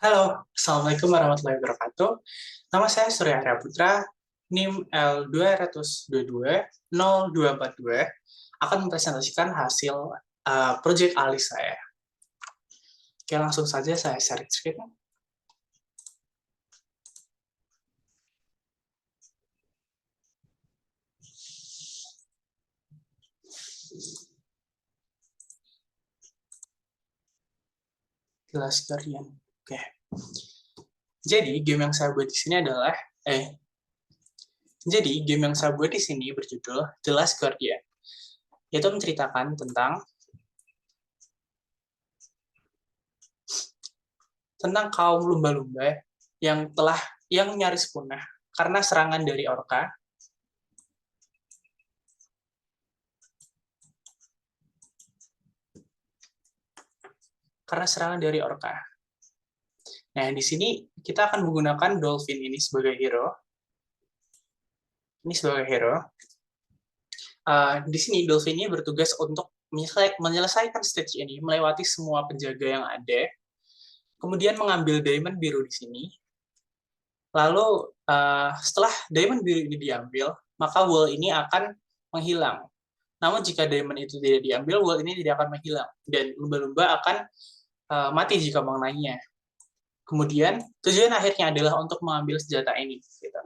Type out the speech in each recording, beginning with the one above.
Halo, Assalamualaikum warahmatullahi wabarakatuh. Nama saya Surya Arya Putra, NIM L222-0242, akan mempresentasikan hasil proyek alis saya. Oke, langsung saja saya share screen. Jelas kalian. Oke. Jadi, game yang saya buat di sini adalah game yang saya buat di sini berjudul The Last Guardian. Yaitu menceritakan tentang kaum lumba-lumba yang nyaris punah karena serangan dari orca. Nah, di sini kita akan menggunakan dolphin ini sebagai hero. Di sini dolphin ini bertugas untuk menyelesaikan stage ini, melewati semua penjaga yang ada, kemudian mengambil diamond biru di sini. Lalu setelah diamond biru ini diambil, maka wall ini akan menghilang. Namun jika diamond itu tidak diambil, wall ini tidak akan menghilang dan lumba-lumba akan mati jika mengenainya. Kemudian tujuan akhirnya adalah untuk mengambil senjata ini. Gitu.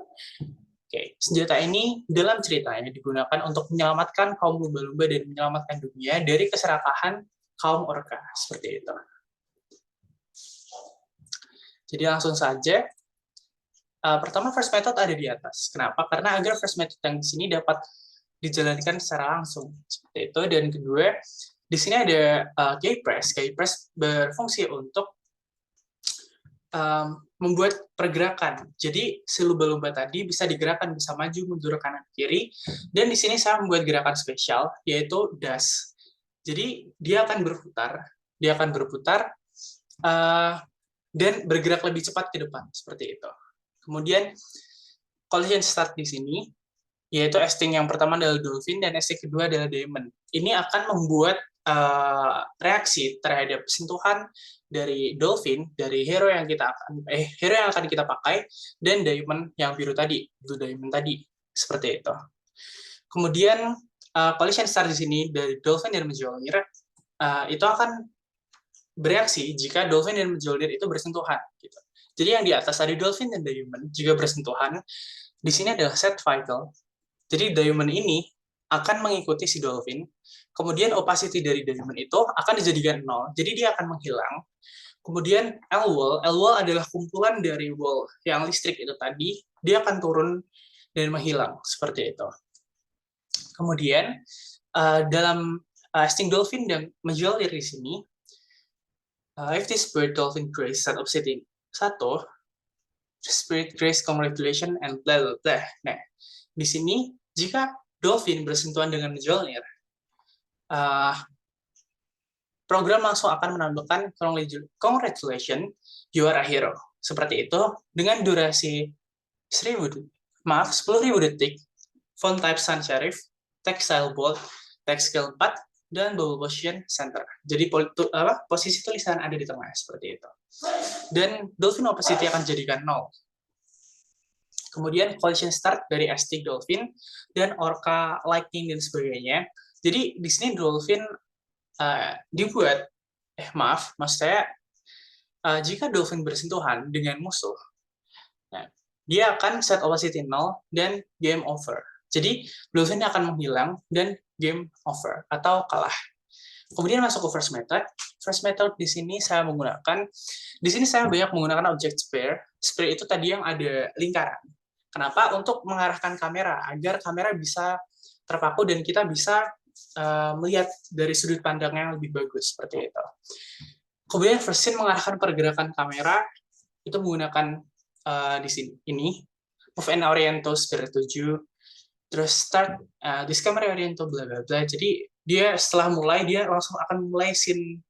Oke, senjata ini dalam ceritanya digunakan untuk menyelamatkan kaum lumba-lumba dan menyelamatkan dunia dari keserakahan kaum orca. Seperti itu. Jadi langsung saja. Pertama, first method ada di atas. Kenapa? Karena agar first method yang di sini dapat dijalankan secara langsung. Seperti itu. Dan kedua, di sini ada key press. Key press berfungsi untuk membuat pergerakan. Jadi si lumba-lumba tadi bisa digerakkan, bisa maju, mundur, kanan, kiri. Dan di sini saya membuat gerakan spesial, yaitu dash. Jadi dia akan berputar dan bergerak lebih cepat ke depan, seperti itu. Kemudian collision start di sini, yaitu esting yang pertama adalah dolphin dan esting kedua adalah diamond. Ini akan membuat reaksi terhadap sentuhan dari dolphin, dari hero yang akan kita pakai, dan diamond yang biru tadi, blue diamond tadi, seperti itu. Kemudian collision start di sini dari dolphin dan Mjolnir itu akan bereaksi jika dolphin dan Mjolnir itu bersentuhan. Gitu. Jadi yang di atas ada dolphin dan diamond jika bersentuhan. Di sini adalah set vital. Jadi diamond ini akan mengikuti si dolphin. Kemudian opacity dari diamond itu akan dijadikan 0. Jadi dia akan menghilang. Kemudian L-wall adalah kumpulan dari wall yang listrik itu tadi. Dia akan turun dan menghilang. Seperti itu. Kemudian dalam Sting Dolphin dan Mjolnir di sini, if this spirit dolphin grace set obsidian 1, spirit grace congratulation and blah blah blah. Nah, di sini jika dolphin bersentuhan dengan Mjolnir, program langsung akan menambahkan congratulation, you are a hero. Seperti itu, dengan durasi 10.000 detik, font type sans serif, text style bold, text scale 4, dan bubble position center. Jadi posisi tulisan ada di tengah, seperti itu. Dan dolphin opacity akan jadikan 0. Kemudian collision start dari ST dolphin dan orca lightning dan sebagainya. Jadi di sini dolphin maksud saya jika dolphin bersentuhan dengan musuh, dia akan set opacity 0 dan game over. Jadi dolphin akan menghilang dan game over atau kalah. Kemudian masuk ke first method. First method di sini saya banyak menggunakan object sphere. Sphere itu tadi yang ada lingkaran. Kenapa? Untuk mengarahkan kamera agar kamera bisa terpaku dan kita bisa melihat dari sudut pandang yang lebih bagus seperti itu. Kemudian first scene mengarahkan pergerakan kamera itu menggunakan di sini ini move and oriento sphere 7, terus start this camera oriento bla bla bla. Jadi dia setelah mulai dia langsung akan mulai scene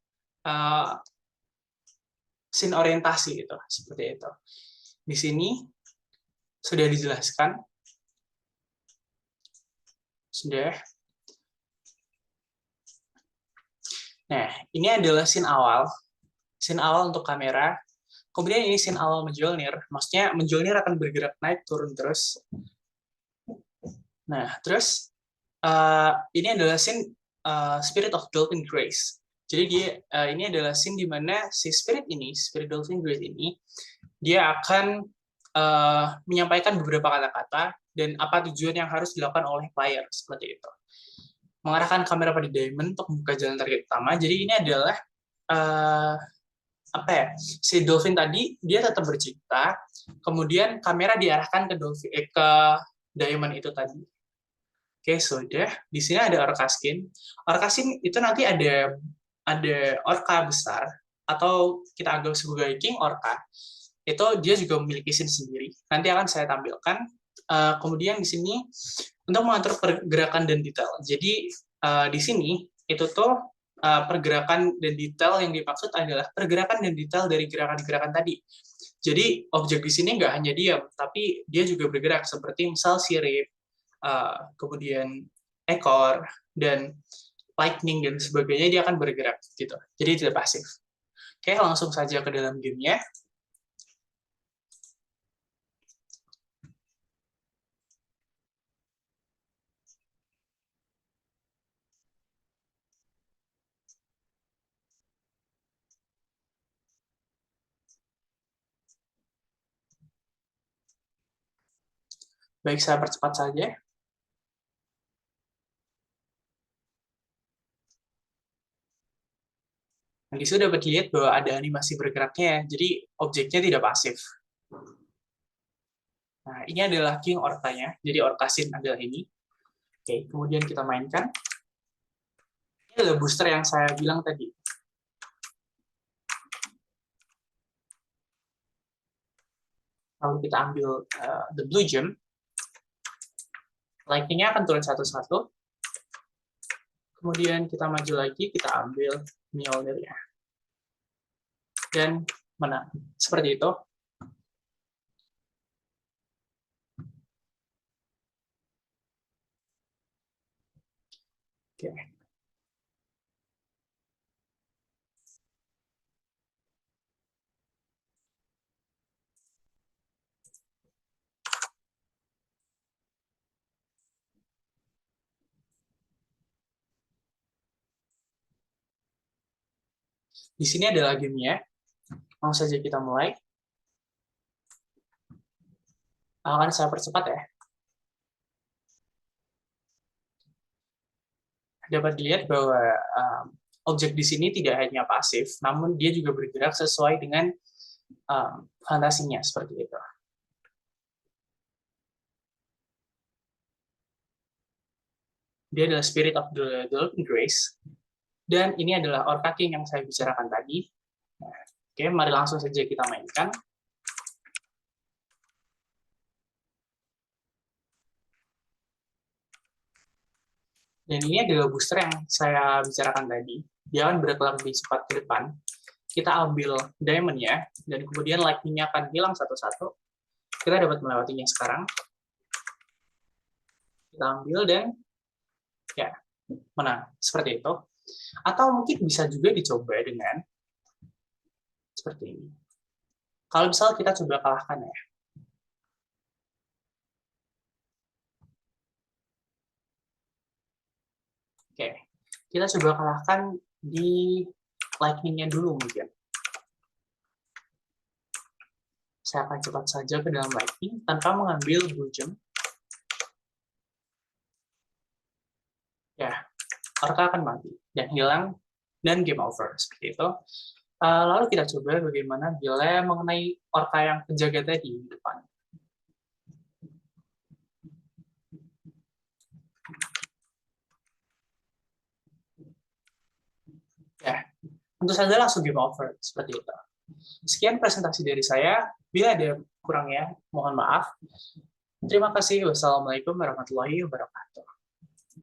orientasi gitu seperti itu. Di sini sudah dijelaskan. Sudah. Nah, ini adalah scene awal untuk kamera. Kemudian ini scene awal Mjolnir, maksudnya Mjolnir akan bergerak naik turun terus. Nah, terus ini adalah scene Spirit of Dolphin Grace. Jadi ini adalah scene di mana si Spirit Dolphin Grace ini, dia akan menyampaikan beberapa kata-kata dan apa tujuan yang harus dilakukan oleh player, seperti itu. Mengarahkan kamera pada Diamond untuk membuka jalan target utama. Jadi ini adalah si Dolphin tadi dia tetap bercinta, kemudian kamera diarahkan ke Diamond itu tadi. Oke, sudah. Di sini ada Orcaskin. Orcaskin itu nanti ada orca besar, atau kita anggap sebagai King Orca. Itu dia juga memiliki scene sendiri. Nanti akan saya tampilkan. Kemudian di sini untuk mengatur pergerakan dan detail. Jadi di sini itu tuh pergerakan dan detail yang dimaksud adalah pergerakan dan detail dari gerakan-gerakan tadi. Jadi objek di sini nggak hanya diam, tapi dia juga bergerak seperti misal sirip, kemudian ekor, dan lightning dan sebagainya, dia akan bergerak gitu. Jadi tidak pasif. Oke, langsung saja ke dalam gamenya. Baik, saya percepat saja. Nah, di sini dapat lihat bahwa ada animasi bergeraknya, jadi objeknya tidak pasif. Nah, ini adalah King Orca-nya, jadi Orcasin adalah ini. Oke, kemudian kita mainkan. Ini adalah booster yang saya bilang tadi. Lalu kita ambil the blue gem. Lightning-nya akan turun satu-satu. Kemudian kita maju lagi, kita ambil Mjolnir-nya. Dan menang. Seperti itu. Oke. Di sini adalah gamenya. Langsung saja kita mulai. Akan saya percepat ya. Dapat dilihat bahwa objek di sini tidak hanya pasif, namun dia juga bergerak sesuai dengan fantasinya, seperti itu. Dia adalah Spirit of the Dolphin Grace, dan ini adalah Orca King yang saya bicarakan tadi. Oke, mari langsung saja kita mainkan. Dan ini adalah booster yang saya bicarakan tadi. Dia akan bergerak lebih cepat ke depan. Kita ambil diamond-nya, dan kemudian lightning-nya akan hilang satu-satu. Kita dapat melewatinya sekarang. Kita ambil dan ya, menang. Seperti itu. Atau mungkin bisa juga dicoba dengan seperti ini. Kalau misalnya kita coba kalahkan ya. Oke, kita coba kalahkan di lightning-nya dulu mungkin. Saya akan cepat saja ke dalam lightning tanpa mengambil blue gem. Ya, Orca akan mati dan hilang dan game over seperti itu. Lalu kita coba bagaimana bila mengenai Orca yang penjaga tadi di depan. Ya, tentu saja langsung game over seperti itu. Sekian presentasi dari saya. Bila ada kurangnya, mohon maaf. Terima kasih. Wassalamualaikum warahmatullahi wabarakatuh.